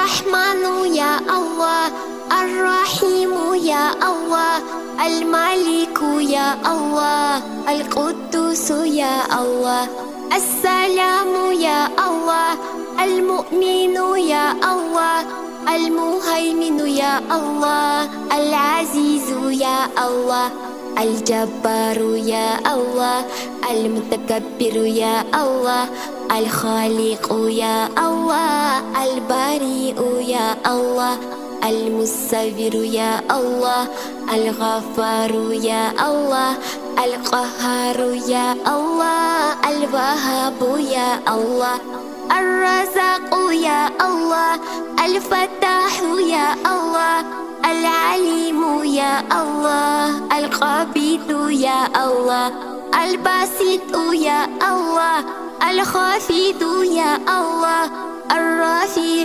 الرحمن يا الله، الرحيم يا الله، الملك يا الله، القدوس يا الله، السلام يا الله، المؤمن يا الله، المهيمن يا الله، العزيز يا الله، الجبار يا الله، المتكبر يا الله، الخالق يا الله، البريء يا الله، المصور يا الله، الغفار يا الله، القهار يا الله، الوهاب يا الله، الرزاق يا الله، الفتاح يا الله، العليم يا الله، القبيض يا الله، الباسط يا الله، الخافض يا الله، الرافع